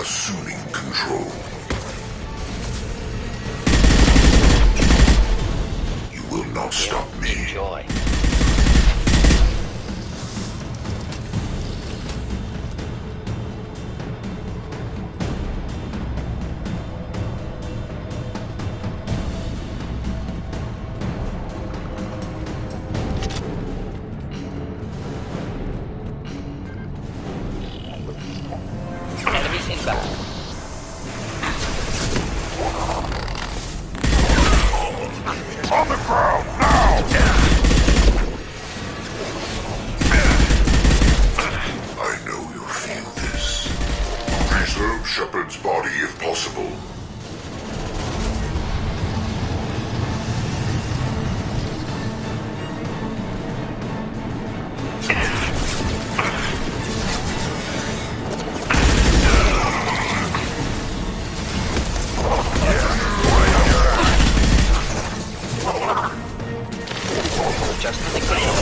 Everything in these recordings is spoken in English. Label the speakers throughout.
Speaker 1: assuming control. You will not stop me.
Speaker 2: Enjoy. Enemies inbound.
Speaker 1: On the ground, now! I know you'll feel this. Preserve Shepard's body if possible.
Speaker 2: Just the signal.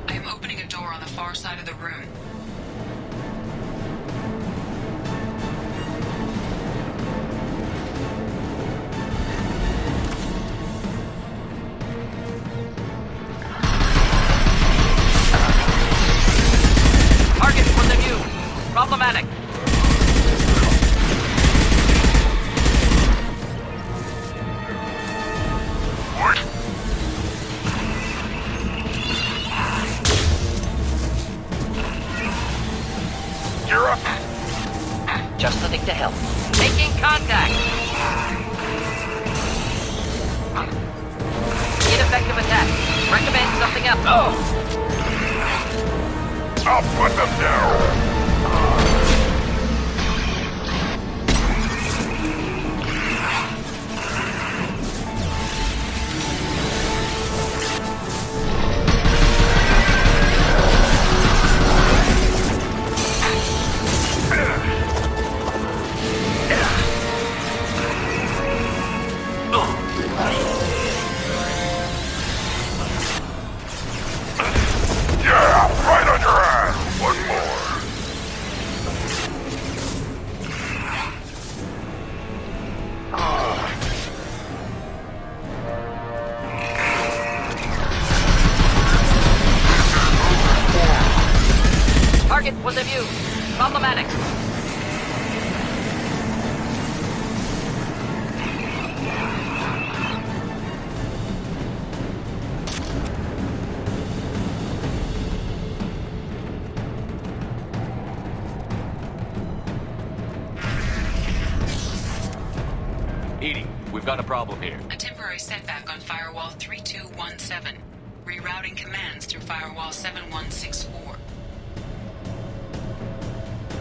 Speaker 3: I am opening a door on the far side of the room.
Speaker 2: Target for the view. Problematic.
Speaker 1: You're up.
Speaker 2: Just the thing to help. Making contact. Ineffective attack. Recommend something else.
Speaker 1: I'll put them down. Yeah, right on your ass. One more.
Speaker 2: Target was a view. Problematic.
Speaker 4: Edie, we've got a problem here.
Speaker 3: A temporary setback on firewall 3217. Rerouting commands through firewall 7164.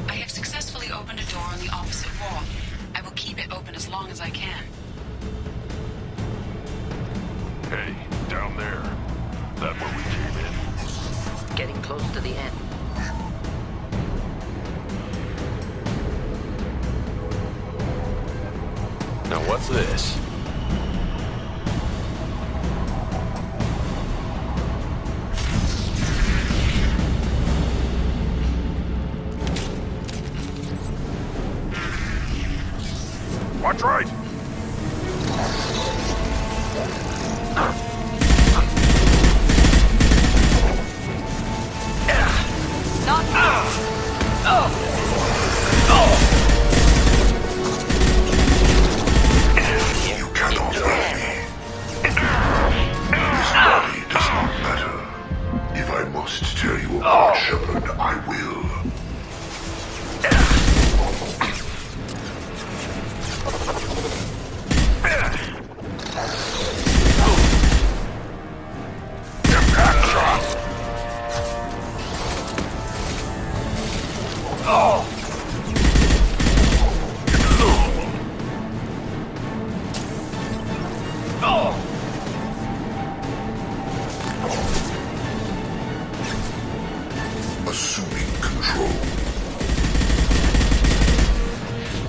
Speaker 3: I have successfully opened a door on the opposite wall. I will keep it open as long as I can.
Speaker 1: Hey, down there. That where we came in.
Speaker 2: Getting close to the end.
Speaker 4: Now what's this?
Speaker 1: Watch right. You cannot hurt me. This body does not matter. If I must tear you apart, Shepard, I will. Impact shot! Assuming control.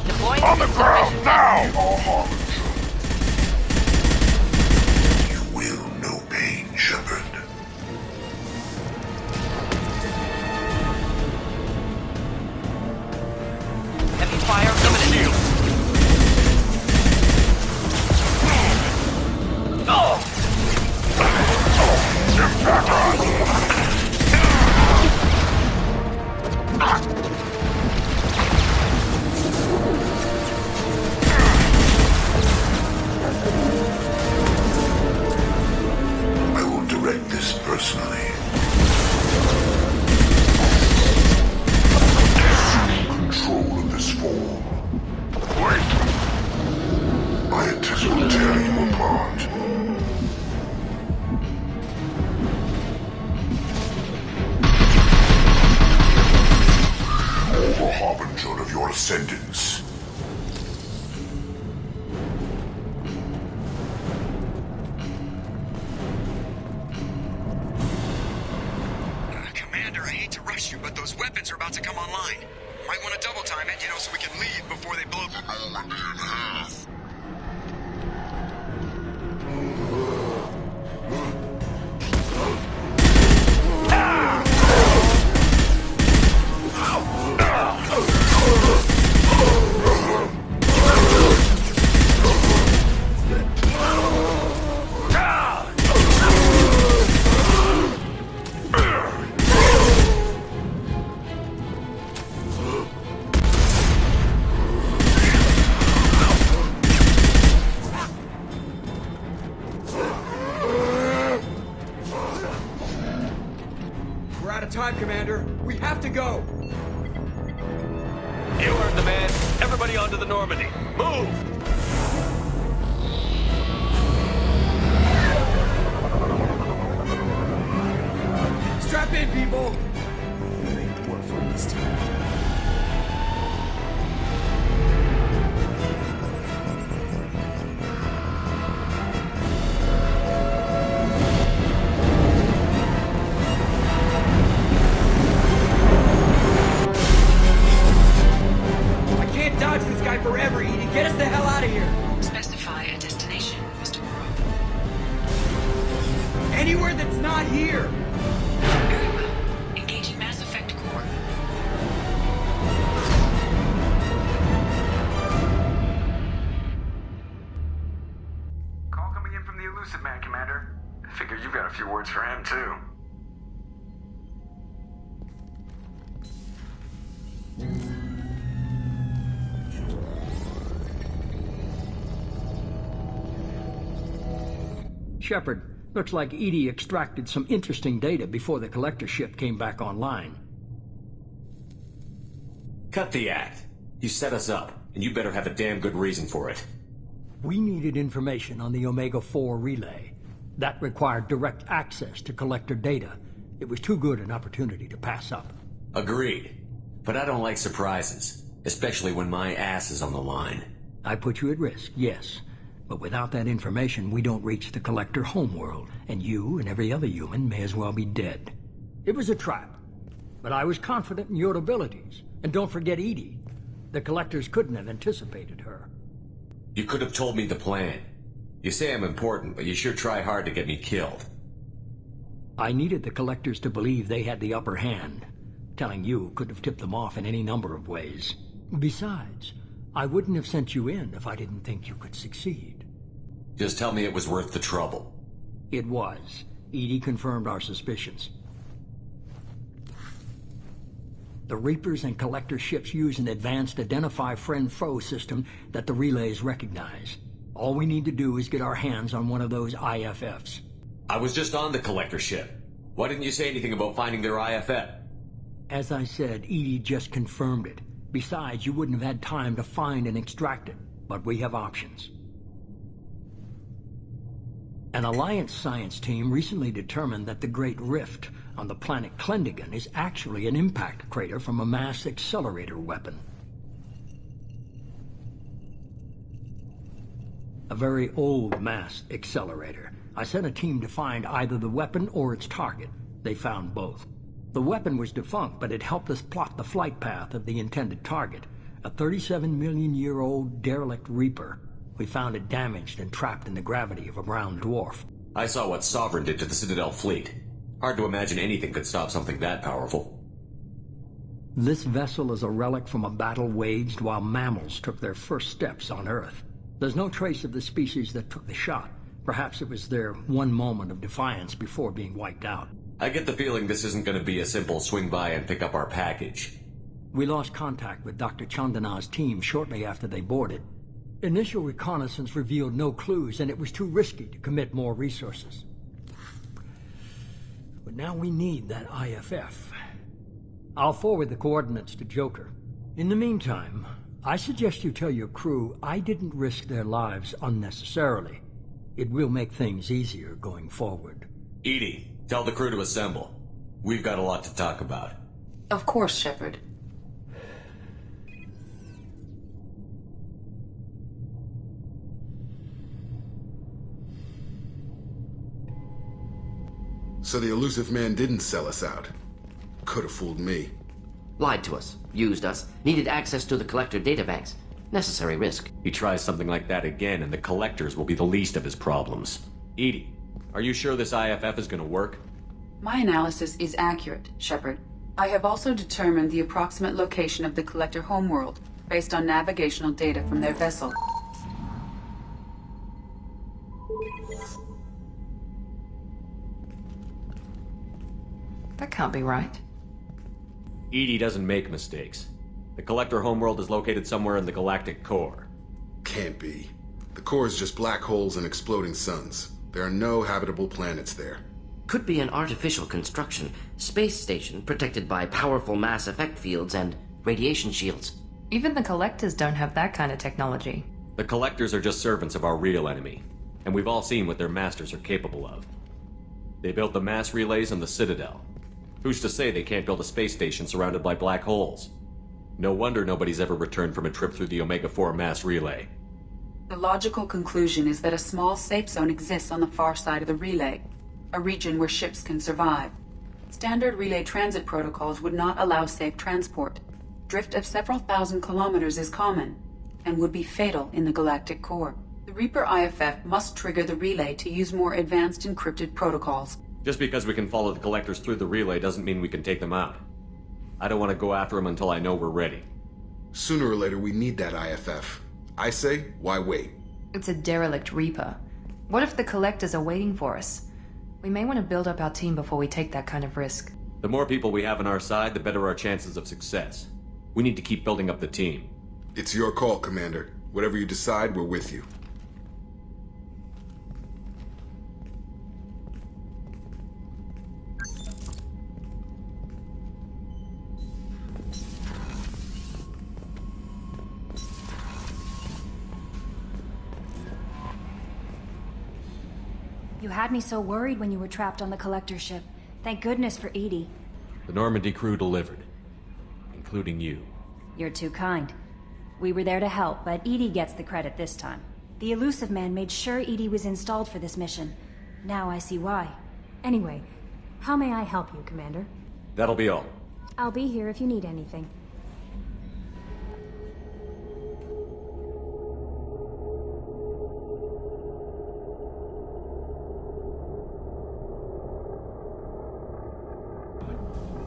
Speaker 2: Deploying
Speaker 1: On the ground
Speaker 2: insufficient-
Speaker 1: now! You will know pain, Shepard.
Speaker 2: Heavy fire imminent.
Speaker 1: I will direct this personally. Assume control of this form. Wait! My attempts will tear you apart. The harbinger of your ascendance.
Speaker 5: Commander, I hate to rush you, but those weapons are about to come online. Might want to double time it, so we can leave before they blow Normandie in half.
Speaker 6: We're out of time, Commander. We have to go.
Speaker 4: You heard the man. Everybody onto the Normandy. Move!
Speaker 6: Strap in, people. We made work for it this time. I can't dodge this guy forever, Edie. Get us the hell out of here.
Speaker 3: Specify a destination, Mr. Morrow.
Speaker 6: Anywhere that's not here.
Speaker 3: Very well. Engaging Mass Effect Core.
Speaker 5: Call coming in from the Elusive Man, Commander. I figure you've got a few words for him, too.
Speaker 7: Shepard, looks like Edie extracted some interesting data before the collector ship came back online.
Speaker 8: Cut the act. You set us up, and you better have a damn good reason for it.
Speaker 7: We needed information on the Omega-4 relay. That required direct access to collector data. It was too good an opportunity to pass up.
Speaker 8: Agreed. But I don't like surprises, especially when my ass is on the line.
Speaker 7: I put you at risk, yes. But without that information, we don't reach the collector homeworld, and you and every other human may as well be dead. It was a trap, but I was confident in your abilities. And don't forget Edie. The collectors couldn't have anticipated her.
Speaker 8: You could have told me the plan. You say I'm important, but you sure try hard to get me killed.
Speaker 7: I needed the collectors to believe they had the upper hand. Telling you could have tipped them off in any number of ways. Besides, I wouldn't have sent you in if I didn't think you could succeed.
Speaker 8: Just tell me it was worth the trouble.
Speaker 7: It was. Edie confirmed our suspicions. The Reapers and Collector ships use an advanced Identify Friend-Foe system that the relays recognize. All we need to do is get our hands on one of those IFFs.
Speaker 8: I was just on the collector ship. Why didn't you say anything about finding their IFF?
Speaker 7: As I said, Edie just confirmed it. Besides, you wouldn't have had time to find and extract it. But we have options. An Alliance science team recently determined that the Great Rift, on the planet Klendigan is actually an impact crater from a mass accelerator weapon. A very old mass accelerator. I sent a team to find either the weapon or its target. They found both. The weapon was defunct, but it helped us plot the flight path of the intended target, a 37-million-year-old derelict Reaper. We found it damaged and trapped in the gravity of a brown dwarf.
Speaker 8: I saw what Sovereign did to the Citadel fleet. Hard to imagine anything could stop something that powerful.
Speaker 7: This vessel is a relic from a battle waged while mammals took their first steps on Earth. There's no trace of the species that took the shot. Perhaps it was their one moment of defiance before being wiped out.
Speaker 8: I get the feeling this isn't going to be a simple swing by and pick up our package.
Speaker 7: We lost contact with Dr. Chandana's team shortly after they boarded. Initial reconnaissance revealed no clues, and it was too risky to commit more resources. But now we need that IFF. I'll forward the coordinates to Joker. In the meantime, I suggest you tell your crew I didn't risk their lives unnecessarily. It will make things easier going forward.
Speaker 8: Edie, tell the crew to assemble. We've got a lot to talk about.
Speaker 3: Of course, Shepard.
Speaker 9: So the elusive man didn't sell us out. Could have fooled me.
Speaker 2: Lied to us, used us, needed access to the collector databanks. Necessary risk.
Speaker 8: He tries something like that again, and the collectors will be the least of his problems. Edie, are you sure this IFF is going to work?
Speaker 3: My analysis is accurate, Shepard. I have also determined the approximate location of the collector homeworld, based on navigational data from their vessel.
Speaker 10: That can't be right.
Speaker 8: Edie doesn't make mistakes. The collector homeworld is located somewhere in the galactic core.
Speaker 9: Can't be. The core is just black holes and exploding suns. There are no habitable planets there.
Speaker 2: Could be an artificial construction, space station protected by powerful mass effect fields and radiation shields.
Speaker 10: Even the collectors don't have that kind of technology.
Speaker 8: The collectors are just servants of our real enemy, and we've all seen what their masters are capable of. They built the mass relays on the Citadel. Who's to say they can't build a space station surrounded by black holes? No wonder nobody's ever returned from a trip through the Omega-4 mass relay.
Speaker 3: The logical conclusion is that a small safe zone exists on the far side of the relay, a region where ships can survive. Standard relay transit protocols would not allow safe transport. Drift of several thousand kilometers is common, and would be fatal in the galactic core. The Reaper IFF must trigger the relay to use more advanced encrypted protocols.
Speaker 8: Just because we can follow the collectors through the relay doesn't mean we can take them out. I don't want to go after them until I know we're ready.
Speaker 9: Sooner or later, we need that IFF. I say, why wait?
Speaker 10: It's a derelict Reaper. What if the collectors are waiting for us? We may want to build up our team before we take that kind of risk.
Speaker 8: The more people we have on our side, the better our chances of success. We need to keep building up the team.
Speaker 9: It's your call, Commander. Whatever you decide, we're with you.
Speaker 11: You had me so worried when you were trapped on the collector ship. Thank goodness for Edie.
Speaker 8: The Normandy crew delivered. Including you.
Speaker 11: You're too kind. We were there to help, but Edie gets the credit this time. The elusive man made sure Edie was installed for this mission. Now I see why. Anyway, how may I help you, Commander?
Speaker 8: That'll be all.
Speaker 11: I'll be here if you need anything.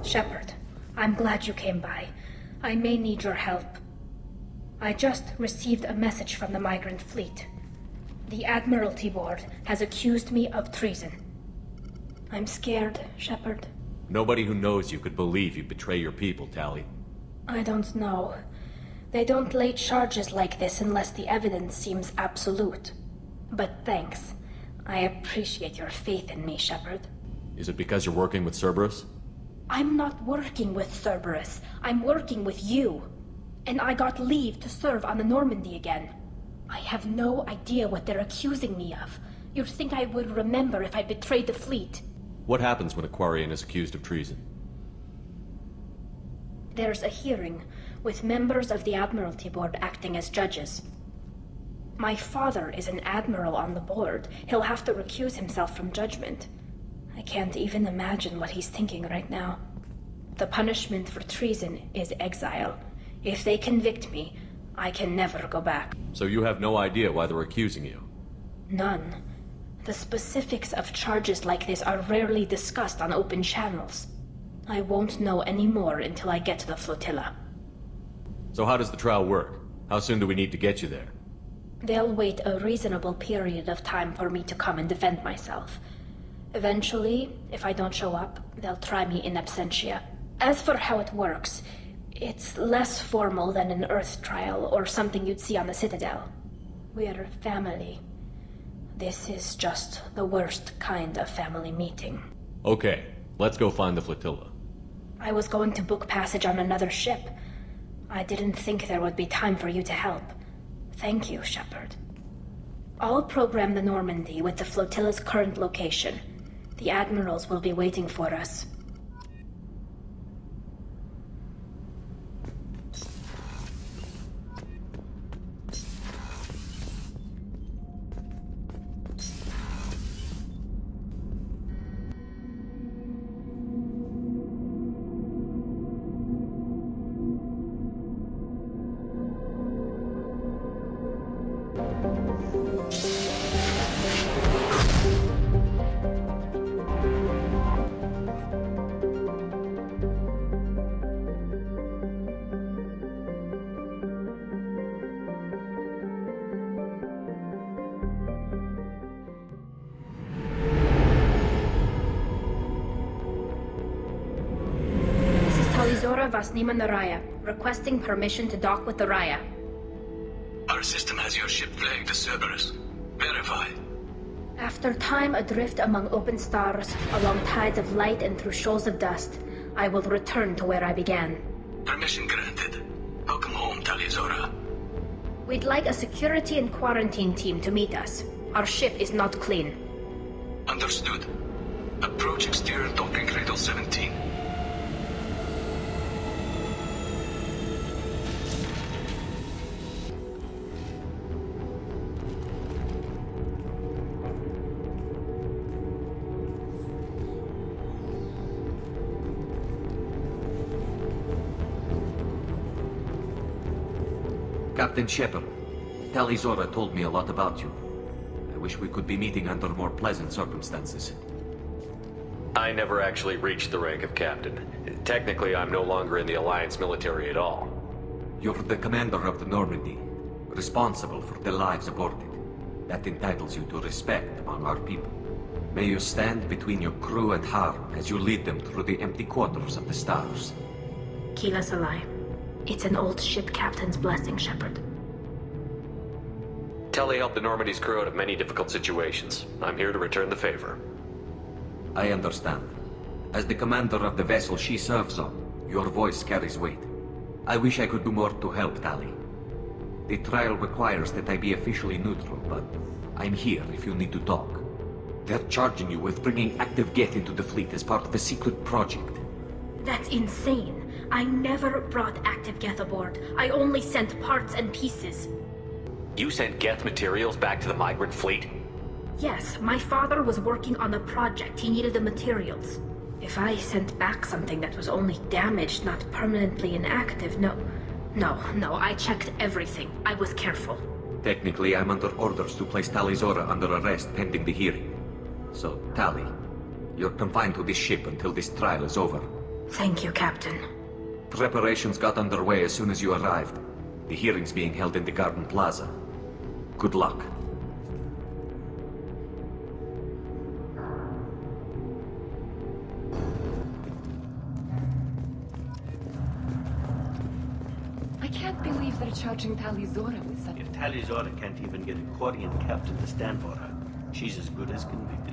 Speaker 12: Shepard, I'm glad you came by. I may need your help. I just received a message from the migrant fleet. The Admiralty Board has accused me of treason. I'm scared, Shepard.
Speaker 8: Nobody who knows you could believe you betray your people, Tally.
Speaker 12: I don't know. They don't lay charges like this unless the evidence seems absolute. But thanks. I appreciate your faith in me, Shepard.
Speaker 8: Is it because you're working with Cerberus?
Speaker 12: I'm not working with Cerberus. I'm working with you. And I got leave to serve on the Normandy again. I have no idea what they're accusing me of. You'd think I would remember if I betrayed the fleet.
Speaker 8: What happens when a Quarian is accused of treason?
Speaker 12: There's a hearing, with members of the Admiralty Board acting as judges. My father is an admiral on the board. He'll have to recuse himself from judgment. I can't even imagine what he's thinking right now. The punishment for treason is exile. If they convict me, I can never go back.
Speaker 8: So you have no idea why they're accusing you?
Speaker 12: None. The specifics of charges like this are rarely discussed on open channels. I won't know any more until I get to the flotilla.
Speaker 8: So how does the trial work? How soon do we need to get you there?
Speaker 12: They'll wait a reasonable period of time for me to come and defend myself. Eventually, if I don't show up, they'll try me in absentia. As for how it works, it's less formal than an Earth trial or something you'd see on the Citadel. We're family. This is just the worst kind of family meeting.
Speaker 8: Okay, let's go find the flotilla.
Speaker 12: I was going to book passage on another ship. I didn't think there would be time for you to help. Thank you, Shepard. I'll program the Normandy with the flotilla's current location. The admirals will be waiting for us. Zora Vasnima Naraya, requesting permission to dock with the Raya.
Speaker 13: Our system has your ship flagged as Cerberus. Verify.
Speaker 12: After time adrift among open stars, along tides of light and through shoals of dust, I will return to where I began.
Speaker 13: Permission granted. Welcome home, Talizora.
Speaker 12: We'd like a security and quarantine team to meet us. Our ship is not clean.
Speaker 13: Understood. Approach exterior docking cradle 17.
Speaker 14: Captain Shepard, Talizora told me a lot about you. I wish we could be meeting under more pleasant circumstances.
Speaker 8: I never actually reached the rank of captain. Technically, I'm no longer in the Alliance military at all.
Speaker 14: You're the commander of the Normandy, responsible for the lives aboard it. That entitles you to respect among our people. May you stand between your crew and harm as you lead them through the empty quarters of the stars.
Speaker 12: Kila Salai. It's an old ship captain's blessing, Shepard.
Speaker 8: Telly helped the Normandy's crew out of many difficult situations. I'm here to return the favor.
Speaker 14: I understand. As the commander of the vessel she serves on, your voice carries weight. I wish I could do more to help, Tali. The trial requires that I be officially neutral, but I'm here if you need to talk. They're charging you with bringing active geth into the fleet as part of a secret project.
Speaker 12: That's insane. I never brought active geth aboard. I only sent parts and pieces.
Speaker 8: You sent geth materials back to the migrant fleet?
Speaker 12: Yes, my father was working on a project. He needed the materials. If I sent back something that was only damaged, not permanently inactive, no, I checked everything. I was careful.
Speaker 14: Technically, I'm under orders to place Talizora under arrest pending the hearing. So, Tali, you're confined to this ship until this trial is over.
Speaker 12: Thank you, Captain.
Speaker 14: Preparations got underway as soon as you arrived. The hearing's being held in the Garden Plaza. Good luck.
Speaker 10: I can't believe they're charging Talizora with such...
Speaker 15: If Talizora can't even get a Quarian captain to stand for her, she's as good as convicted.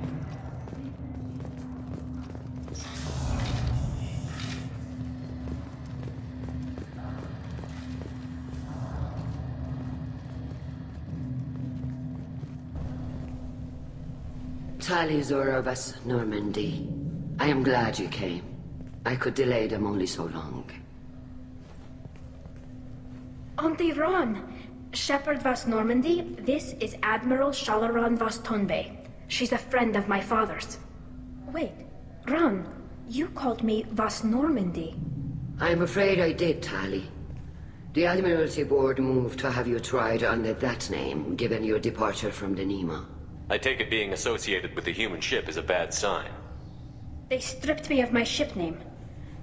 Speaker 16: Talizora vas Normandie. I am glad you came. I could delay them only so long.
Speaker 12: Auntie Ron! Shepard vas Normandy, this is Admiral Shalaran vas Tonbe. She's a friend of my father's. Wait, Ron, you called me vas Normandy.
Speaker 16: I'm afraid I did, Tali. The Admiralty Board moved to have you tried under that name, given your departure from the Nema.
Speaker 8: I take it being associated with the human ship is a bad sign.
Speaker 12: They stripped me of my ship name.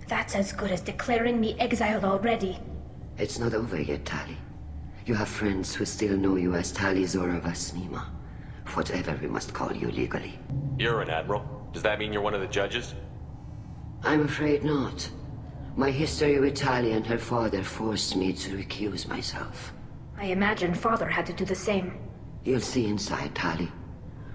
Speaker 12: That's as good as declaring me exiled already.
Speaker 16: It's not over yet, Tali. You have friends who still know you as Tali Zora vas Nema. Whatever we must call you legally.
Speaker 8: You're an admiral. Does that mean you're one of the judges?
Speaker 16: I'm afraid not. My history with Tali and her father forced me to recuse myself.
Speaker 12: I imagine father had to do the same.
Speaker 16: You'll see inside, Tali.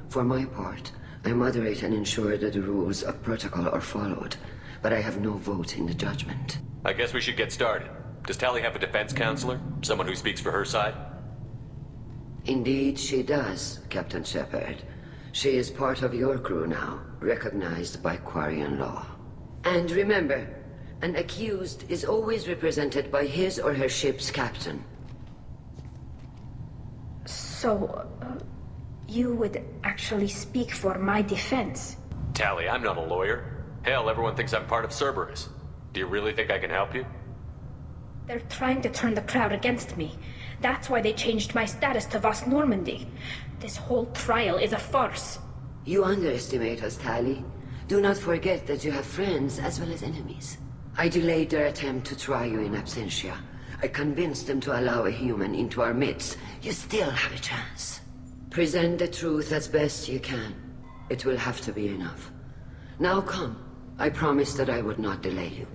Speaker 16: For my part, I moderate and ensure that the rules of protocol are followed, but I have no vote in the judgment.
Speaker 8: I guess we should get started. Does Tali have a defense counselor? Someone who speaks for her side?
Speaker 16: Indeed, she does, Captain Shepard. She is part of your crew now, recognized by Quarian law. And remember, an accused is always represented by his or her ship's captain.
Speaker 12: So, you would actually speak for my defense?
Speaker 8: Tali, I'm not a lawyer. Hell, everyone thinks I'm part of Cerberus. Do you really think I can help you?
Speaker 12: They're trying to turn the crowd against me. That's why they changed my status to Vas Normandy. This whole trial is a farce.
Speaker 16: You underestimate us, Tali. Do not forget that you have friends as well as enemies. I delayed their attempt to try you in absentia. I convinced them to allow a human into our midst. You still have a chance. Present the truth as best you can. It will have to be enough. Now come. I promised that I would not delay you.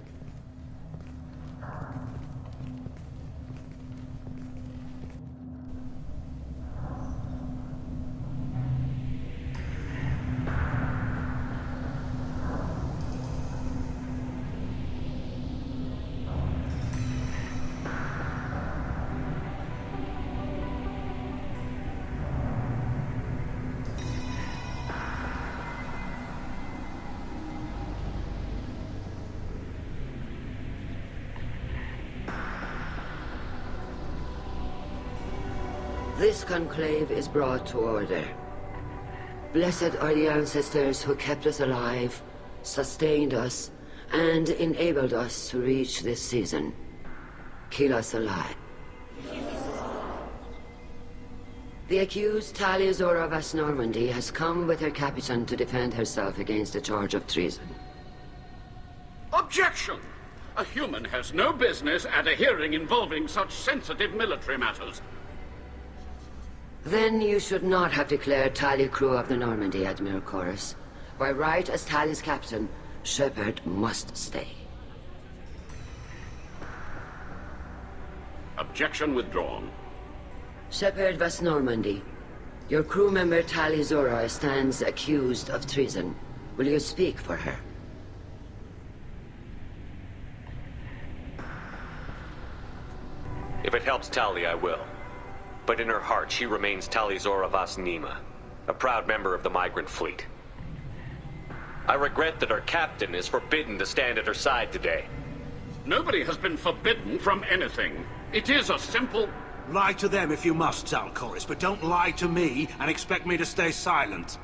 Speaker 16: This conclave is brought to order. Blessed are the ancestors who kept us alive, sustained us, and enabled us to reach this season. Kill us alive. The accused Tali Zora vas Normandy has come with her captain to defend herself against the charge of treason.
Speaker 17: Objection! A human has no business at a hearing involving such sensitive military matters.
Speaker 16: Then you should not have declared Tali crew of the Normandy, Admiral Chorus. By right as Tali's captain, Shepard must stay.
Speaker 17: Objection withdrawn.
Speaker 16: Shepard vas Normandy. Your crew member Tali Zora stands accused of treason. Will you speak for her?
Speaker 8: If it helps Tali, I will. But in her heart, she remains Tali Zora vas Nema, a proud member of the migrant fleet. I regret that her captain is forbidden to stand at her side today.
Speaker 17: Nobody has been forbidden from anything. It is a simple...
Speaker 18: Lie to them if you must, Zalcoris, but don't lie to me and expect me to stay silent.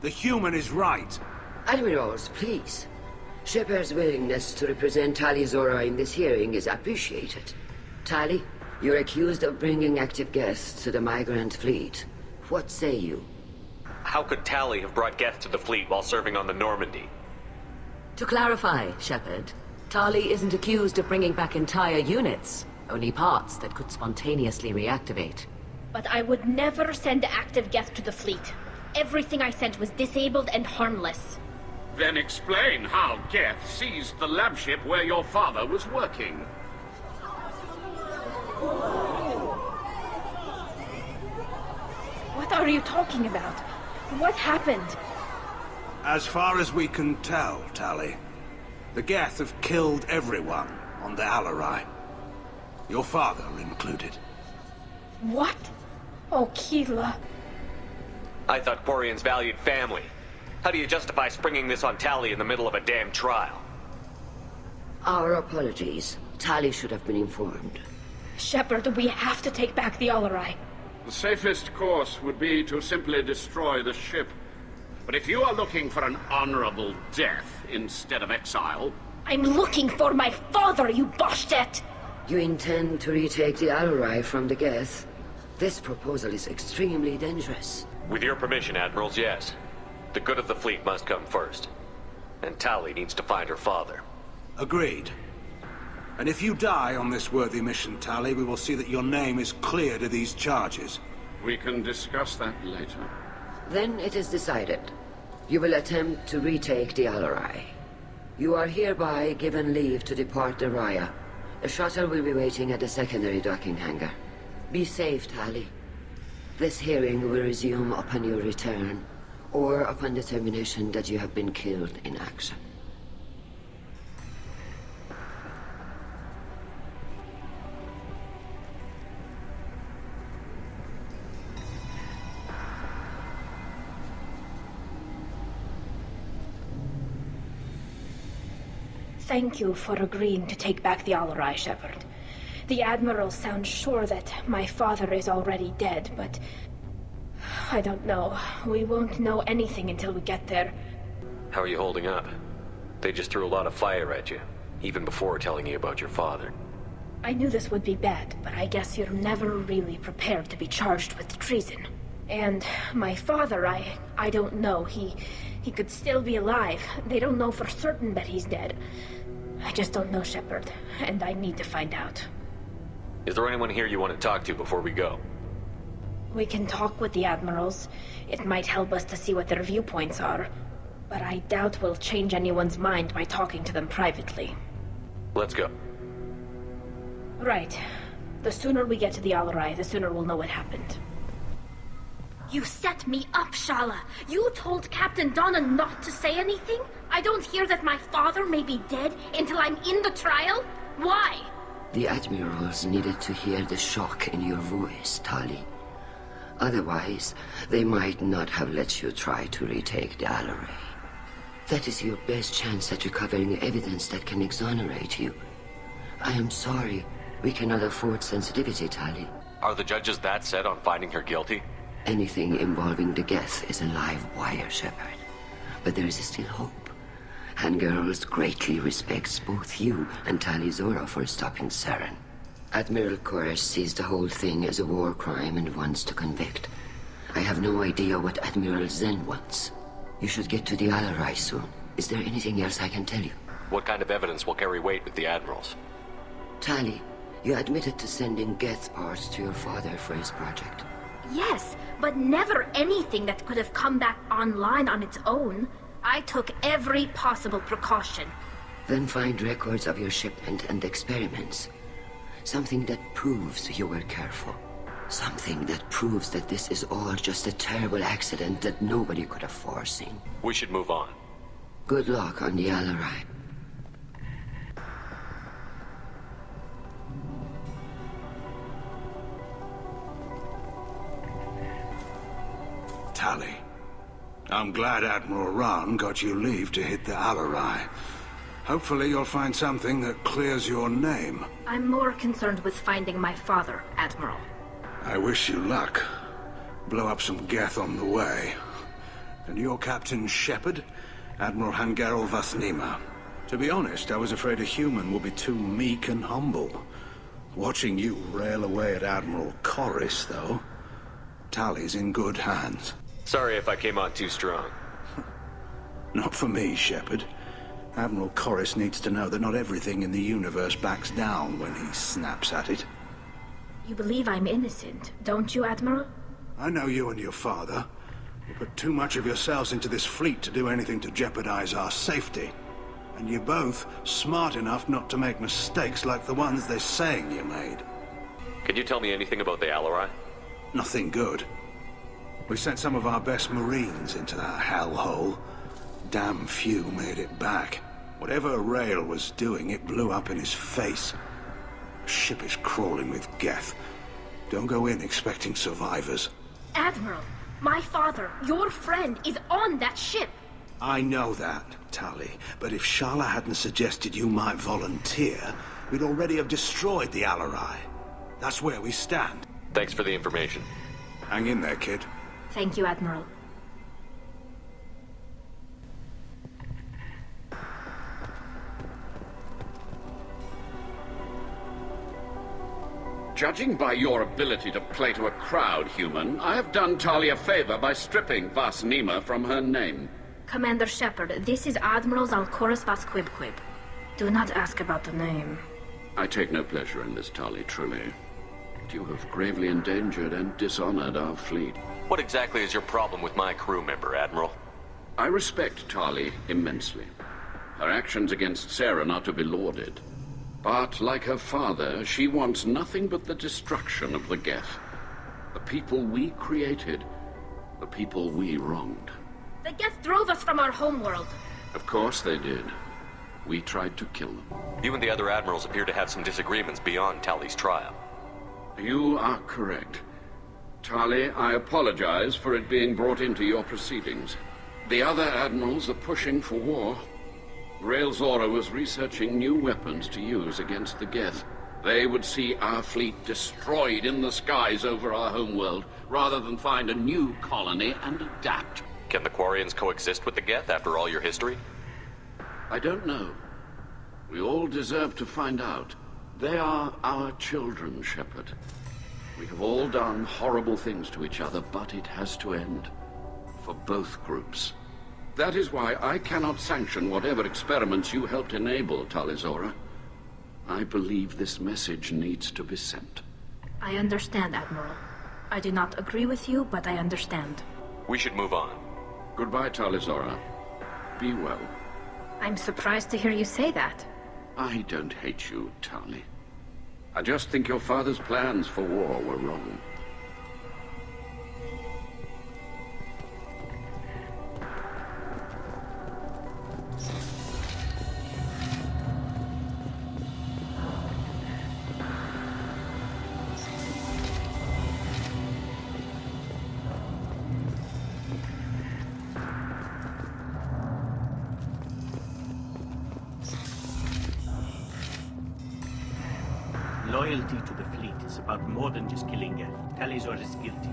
Speaker 18: The human is right.
Speaker 16: Admirals, please. Shepard's willingness to represent Tali Zora in this hearing is appreciated. Tali, you're accused of bringing active geth to the migrant fleet. What say you?
Speaker 8: How could Tali have brought geth to the fleet while serving on the Normandy?
Speaker 19: To clarify, Shepard, Tali isn't accused of bringing back entire units, only parts that could spontaneously reactivate.
Speaker 12: But I would never send active geth to the fleet. Everything I sent was disabled and harmless.
Speaker 17: Then explain how geth seized the lab ship where your father was working.
Speaker 12: What are you talking about? What happened?
Speaker 18: As far as we can tell, Tali, the geth have killed everyone on the Alarai. Your father included.
Speaker 12: What? Oh, Keela.
Speaker 8: I thought Quarians valued family. How do you justify springing this on Tali in the middle of a damn trial?
Speaker 16: Our apologies. Tali should have been informed.
Speaker 12: Shepard, we have to take back the Alarai.
Speaker 17: The safest course would be to simply destroy the ship. But if you are looking for an honorable death instead of exile...
Speaker 12: I'm looking for my father, you Boshtet!
Speaker 16: You intend to retake the Alarai from the geth? This proposal is extremely dangerous.
Speaker 8: With your permission, Admirals, yes. The good of the fleet must come first. And Tali needs to find her father.
Speaker 18: Agreed. And if you die on this worthy mission, Tali, we will see that your name is cleared of these charges.
Speaker 17: We can discuss that later.
Speaker 16: Then it is decided. You will attempt to retake the Alarai. You are hereby given leave to depart the Raya. The shuttle will be waiting at the secondary docking hangar. Be safe, Tali. This hearing will resume upon your return, or upon determination that you have been killed in action.
Speaker 12: Thank you for agreeing to take back the Alarai, Shepard. The Admiral sounds sure that my father is already dead, but... I don't know. We won't know anything until we get there.
Speaker 8: How are you holding up? They just threw a lot of fire at you, even before telling you about your father.
Speaker 12: I knew this would be bad, but I guess you're never really prepared to be charged with treason. And my father, I don't know. He could still be alive. They don't know for certain that he's dead. I just don't know, Shepard, and I need to find out.
Speaker 8: Is there anyone here you want to talk to before we go?
Speaker 12: We can talk with the Admirals. It might help us to see what their viewpoints are. But I doubt we'll change anyone's mind by talking to them privately.
Speaker 8: Let's go.
Speaker 12: Right. The sooner we get to the Alarai, the sooner we'll know what happened. You set me up, Shala! You told Captain Donna not to say anything? I don't hear that my father may be dead until I'm in the trial? Why?
Speaker 16: The Admirals needed to hear the shock in your voice, Tali. Otherwise, they might not have let you try to retake the Alarai. That is your best chance at recovering evidence that can exonerate you. I am sorry. We cannot afford sensitivity, Tali.
Speaker 8: Are the judges that set on finding her guilty?
Speaker 16: Anything involving the geth is a live wire, Shepard. But there is still hope. Hangirls greatly respects both you and Tali Zora for stopping Saren. Admiral Koresh sees the whole thing as a war crime and wants to convict. I have no idea what Admiral Zen wants. You should get to the Alarai soon. Is there anything else I can tell you?
Speaker 8: What kind of evidence will carry weight with the Admirals?
Speaker 16: Tali, you admitted to sending geth parts to your father for his project.
Speaker 12: Yes, but never anything that could have come back online on its own. I took every possible precaution.
Speaker 16: Then find records of your shipment and experiments. Something that proves you were careful. Something that proves that this is all just a terrible accident that nobody could have foreseen.
Speaker 8: We should move on.
Speaker 16: Good luck on the Alarai.
Speaker 18: Tali, I'm glad Admiral Rahn got you leave to hit the Alarai. Hopefully you'll find something that clears your name.
Speaker 12: I'm more concerned with finding my father, Admiral.
Speaker 18: I wish you luck. Blow up some geth on the way. And your Captain Shepard, Admiral Hangarel Vasnima. To be honest, I was afraid a human would be too meek and humble. Watching you rail away at Admiral Koris, though, Tali's in good hands.
Speaker 8: Sorry if I came on too strong.
Speaker 18: Not for me, Shepard. Admiral Koris needs to know that not everything in the universe backs down when he snaps at it.
Speaker 12: You believe I'm innocent, don't you, Admiral?
Speaker 18: I know you and your father. You put too much of yourselves into this fleet to do anything to jeopardize our safety. And you're both smart enough not to make mistakes like the ones they're saying you made.
Speaker 8: Can you tell me anything about the Alarai?
Speaker 18: Nothing good. We sent some of our best Marines into that hellhole. Damn few made it back. Whatever Rail was doing, it blew up in his face. The ship is crawling with geth. Don't go in expecting survivors.
Speaker 12: Admiral, my father, your friend, is on that ship.
Speaker 18: I know that, Tali, but if Shala hadn't suggested you might volunteer, we'd already have destroyed the Alarai. That's where we stand.
Speaker 8: Thanks for the information.
Speaker 18: Hang in there, kid.
Speaker 12: Thank you, Admiral.
Speaker 17: Judging by your ability to play to a crowd, human, I have done Tali a favor by stripping Vas Nima from her name.
Speaker 12: Commander Shepard, this is Admiral Zalkoris Vasquibquib. Do not ask about the name.
Speaker 17: I take no pleasure in this, Tali, truly. But you have gravely endangered and dishonored our fleet.
Speaker 8: What exactly is your problem with my crew member, Admiral?
Speaker 17: I respect Tali immensely. Her actions against Saren are to be lauded. But, like her father, she wants nothing but the destruction of the geth. The people we created, the people we wronged.
Speaker 12: The geth drove us from our homeworld.
Speaker 17: Of course they did. We tried to kill them.
Speaker 8: You and the other admirals appear to have some disagreements beyond Tali's trial.
Speaker 17: You are correct. Tali, I apologize for it being brought into your proceedings. The other admirals are pushing for war. Rael Zora was researching new weapons to use against the geth. They would see our fleet destroyed in the skies over our homeworld, rather than find a new colony and adapt.
Speaker 8: Can the Quarians coexist with the geth after all your history?
Speaker 17: I don't know. We all deserve to find out. They are our children, Shepard. We have all done horrible things to each other, but it has to end. For both groups. That is why I cannot sanction whatever experiments you helped enable, Tali Zora. I believe this message needs to be sent.
Speaker 12: I understand, Admiral. I do not agree with you, but I understand.
Speaker 8: We should move on.
Speaker 17: Goodbye, Tali Zora. Be well.
Speaker 12: I'm surprised to hear you say that.
Speaker 17: I don't hate you, Tali. I just think your father's plans for war were wrong.
Speaker 15: Loyalty to the fleet is about more than just killing geth. Tali Zora is guilty.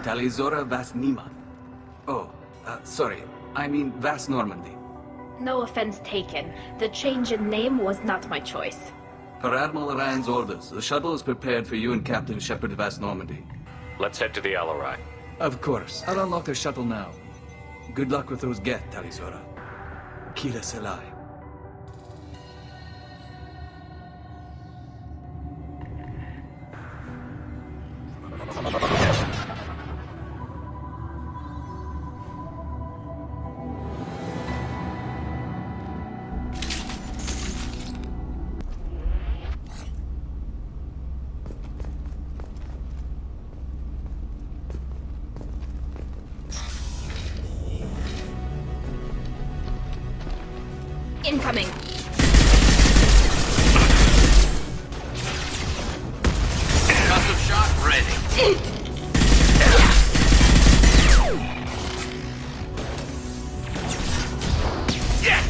Speaker 14: Tali Zora Vas Nima. Oh, sorry. I mean Vas Normandy.
Speaker 12: No offense taken. The change in name was not my choice.
Speaker 14: Per Admiral Ryan's orders, the shuttle is prepared for you and Captain Shepard Vas Normandy.
Speaker 8: Let's head to the Alarai.
Speaker 14: Of course. I'll unlock the shuttle now. Good luck with those geth, Tali Zora. Kila Selai.
Speaker 12: Incoming.
Speaker 13: Custom shot ready. Yes!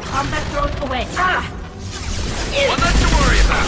Speaker 12: Combat drone away.
Speaker 13: One less to worry about.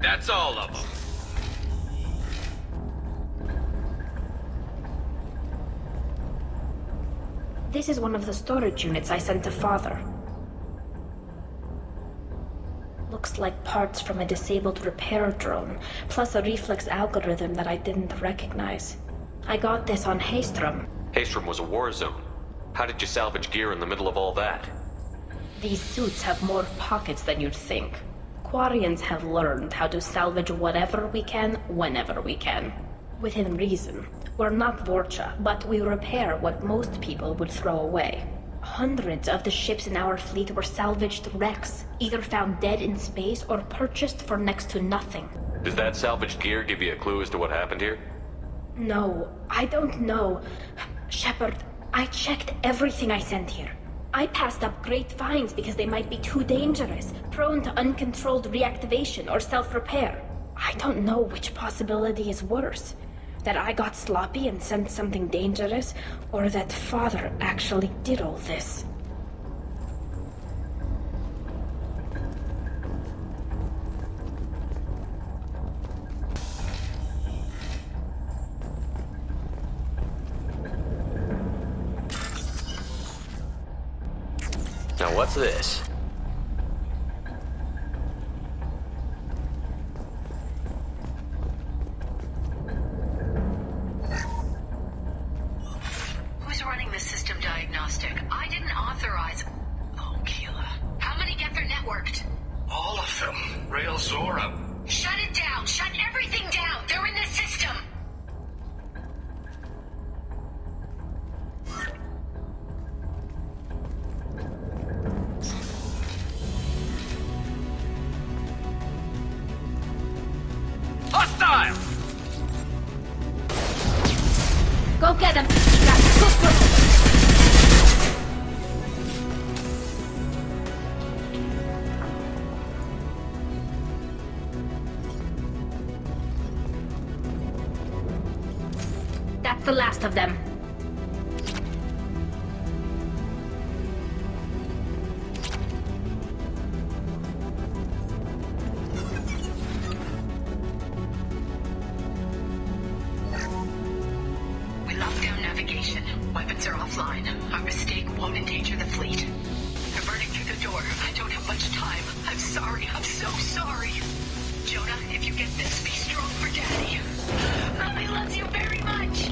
Speaker 13: That's all of them.
Speaker 12: This is one of the storage units I sent to Father. Looks like parts from a disabled repair drone, plus a reflex algorithm that I didn't recognize. I got this on Haystrom.
Speaker 8: Haystrom was a war zone. How did you salvage gear in the middle of all that?
Speaker 12: These suits have more pockets than you'd think. Quarians have learned how to salvage whatever we can, whenever we can. Within reason. We're not Vorcha, but we repair what most people would throw away. Hundreds of the ships in our fleet were salvaged wrecks, either found dead in space or purchased for next to nothing.
Speaker 8: Does that salvaged gear give you a clue as to what happened here?
Speaker 12: No, I don't know. Shepard, I checked everything I sent here. I passed up great finds because they might be too dangerous, prone to uncontrolled reactivation or self-repair. I don't know which possibility is worse. That I got sloppy and sent something dangerous, or that Father actually did all this.
Speaker 4: Now what's this?
Speaker 20: Who's running the system diagnostic? I didn't authorize... Oh, Keela. How many geth are networked?
Speaker 13: All of them. Rail Zora.
Speaker 20: Shut it down! Shut everything down! They're in the system!
Speaker 4: Hostile!
Speaker 12: Go get them! That's the last of them.
Speaker 20: We locked down navigation. Weapons are offline. Our mistake won't endanger the fleet. They're burning through the door. I don't have much time. I'm sorry. I'm so sorry. Jonah, if you get this, be strong for Daddy. Mommy loves you very much.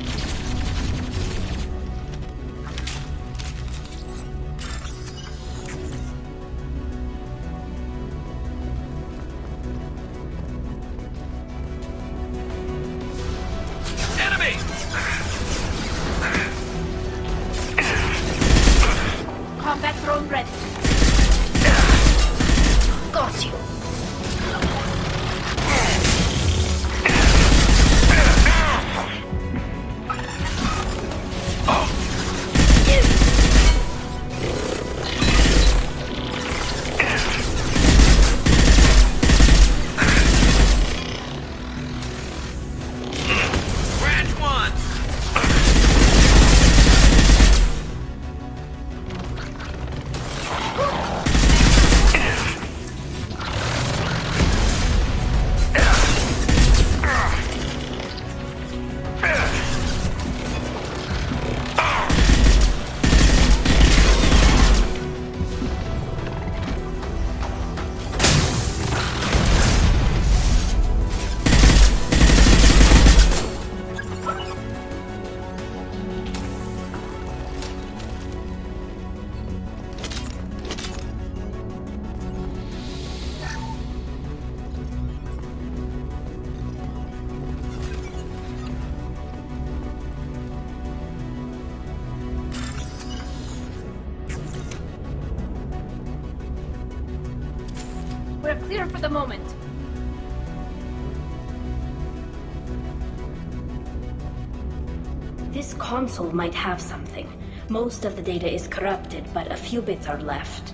Speaker 4: Enemy!
Speaker 12: Combat drone ready. Got you.
Speaker 4: Branch one!
Speaker 12: We're clear for the moment. This console might have something. Most of the data is corrupted, but a few bits are left.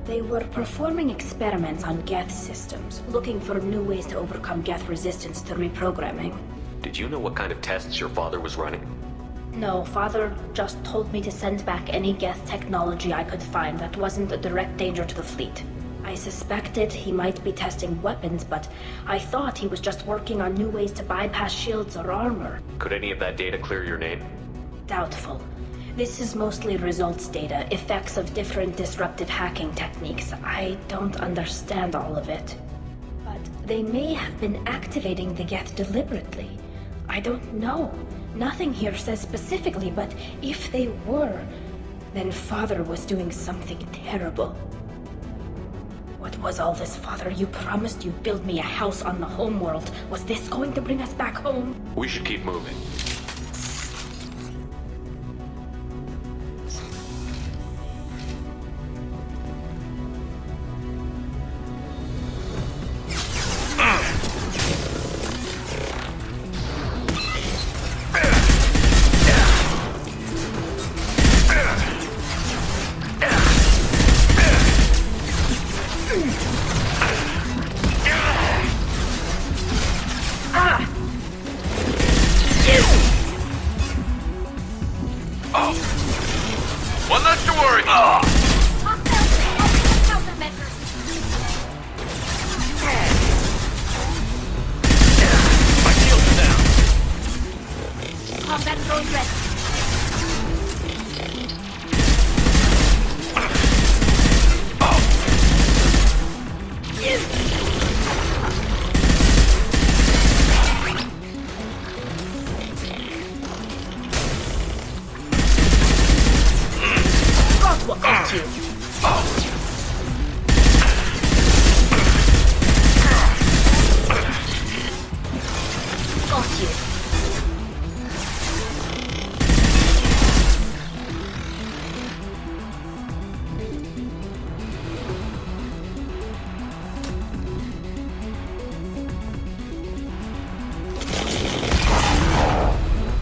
Speaker 12: They were performing experiments on geth systems, looking for new ways to overcome geth resistance to reprogramming.
Speaker 8: Did you know what kind of tests your father was running?
Speaker 12: No, Father just told me to send back any geth technology I could find that wasn't a direct danger to the fleet. I suspected he might be testing weapons, but I thought he was just working on new ways to bypass shields or armor.
Speaker 8: Could any of that data clear your name?
Speaker 12: Doubtful. This is mostly results data, effects of different disruptive hacking techniques. I don't understand all of it. But they may have been activating the geth deliberately. I don't know. Nothing here says specifically, but if they were, then Father was doing something terrible. What was all this, Father? You promised you'd build me a house on the homeworld. Was this going to bring us back home?
Speaker 8: We should keep moving.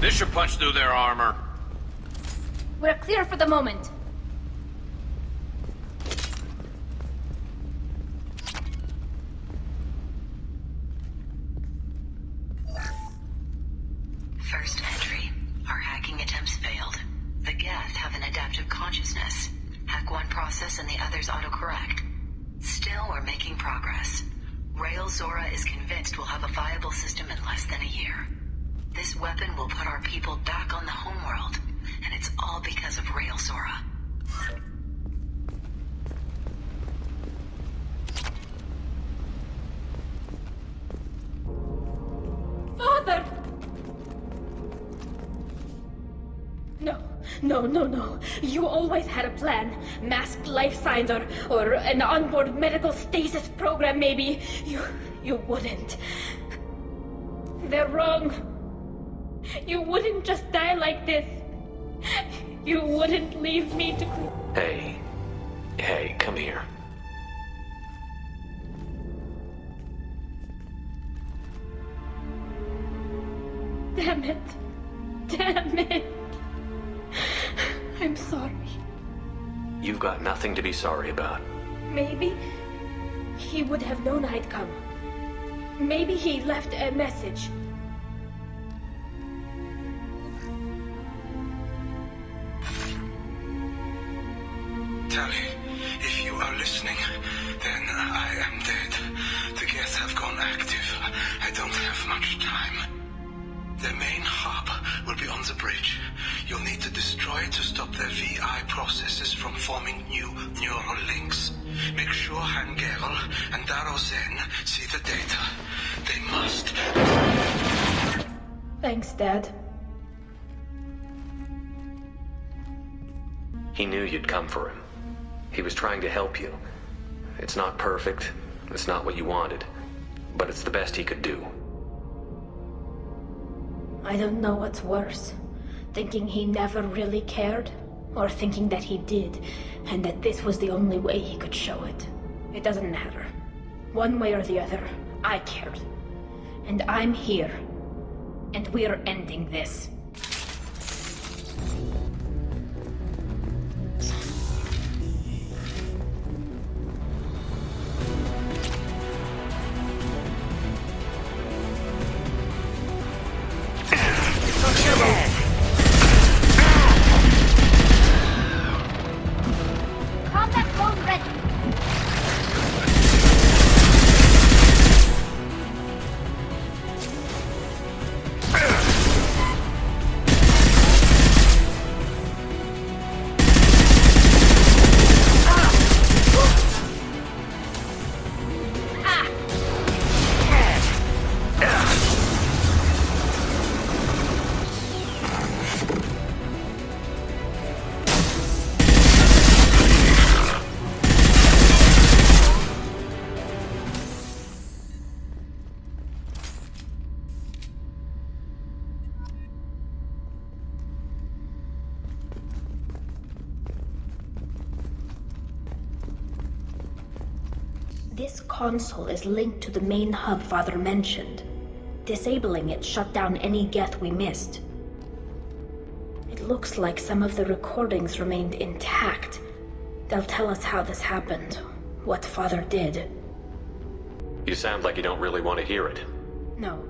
Speaker 4: This should punch through their armor.
Speaker 12: We're clear for the moment.
Speaker 20: First entry. Our hacking attempts failed. The geth have an adaptive consciousness. Hack one process and the others autocorrect. Still, we're making progress. Rail Zora is convinced we'll have a viable system in less than a year. This weapon will put our people back on the homeworld, and it's all because of Rail Zora.
Speaker 12: Father! No. You always had a plan. Masked life signs or an onboard medical stasis program, maybe. You wouldn't. They're wrong. You wouldn't just die like this. You wouldn't leave me to...
Speaker 8: Hey, come here.
Speaker 12: Damn it. I'm sorry.
Speaker 8: You've got nothing to be sorry about.
Speaker 12: Maybe he would have known I'd come. Maybe he left a message.
Speaker 18: Tally, if you are listening, then I am dead. The geth have gone active. I don't have much time. Their main hub will be on the bridge. You'll need to destroy it to stop their VI processes from forming new neural links. Make sure Hangerel and Daro Zen see the data. They must.
Speaker 12: Thanks, Dad.
Speaker 8: He knew you'd come for him. He was trying to help you. It's not perfect. It's not what you wanted. But it's the best he could do.
Speaker 12: I don't know what's worse. Thinking he never really cared, or thinking that he did, and that this was the only way he could show it. It doesn't matter. One way or the other, I cared. And I'm here. And we're ending this. This console is linked to the main hub Father mentioned. Disabling it shut down any geth we missed. It looks like some of the recordings remained intact. They'll tell us how this happened, what Father did.
Speaker 8: You sound like you don't really want to hear it.
Speaker 12: No.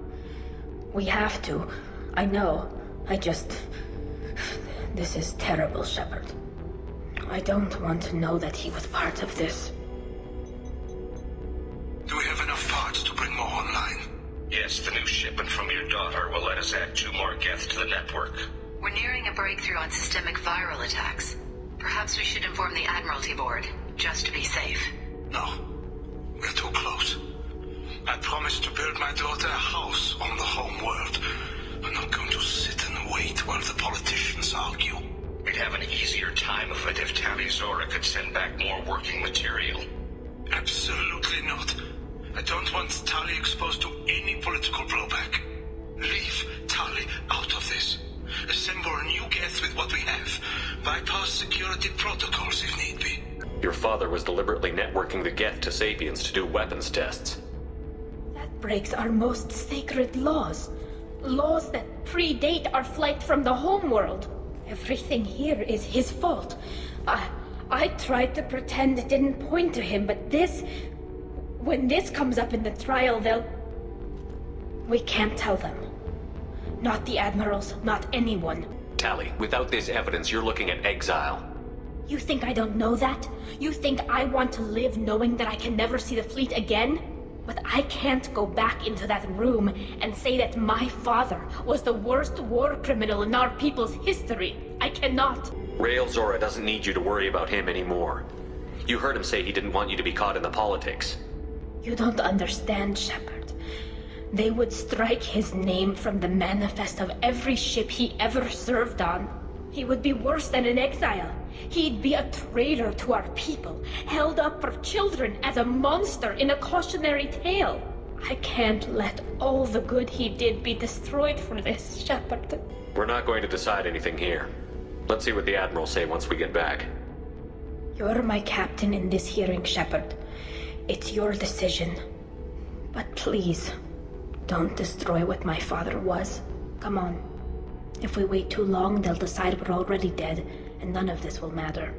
Speaker 12: We have to. I know. This is terrible, Shepard. I don't want to know that he was part of this.
Speaker 13: Do we have enough parts to bring more online? Yes, the new shipment from your daughter will let us add 2 more geth to the network.
Speaker 20: We're nearing a breakthrough on systemic viral attacks. Perhaps we should inform the Admiralty Board, just to be safe.
Speaker 13: No. We're too close. I promised to build my daughter a house on the home world. I'm not going to sit and wait while the politicians argue. We'd have an easier time of it if Tali Zora could send back more working material. Absolutely not. I don't want Tali exposed to any political blowback. Leave Tali out of this. Assemble a new geth with what we have. Bypass security protocols if need be.
Speaker 8: Your father was deliberately networking the geth to Sapiens to do weapons tests.
Speaker 12: That breaks our most sacred laws. Laws that predate our flight from the homeworld. Everything here is his fault. I tried to pretend it didn't point to him, but this... When this comes up in the trial, they'll... We can't tell them. Not the admirals, not anyone.
Speaker 8: Tali, without this evidence, you're looking at exile.
Speaker 12: You think I don't know that? You think I want to live knowing that I can never see the fleet again? But I can't go back into that room and say that my father was the worst war criminal in our people's history. I cannot.
Speaker 8: Rael Zora doesn't need you to worry about him anymore. You heard him say he didn't want you to be caught in the politics.
Speaker 12: You don't understand, Shepard. They would strike his name from the manifest of every ship he ever served on. He would be worse than an exile. He'd be a traitor to our people, held up for children as a monster in a cautionary tale. I can't let all the good he did be destroyed for this, Shepard.
Speaker 8: We're not going to decide anything here. Let's see what the Admirals say once we get back.
Speaker 12: You're my captain in this hearing, Shepard. It's your decision. But please, don't destroy what my father was. Come on. If we wait too long, they'll decide we're already dead, and none of this will matter.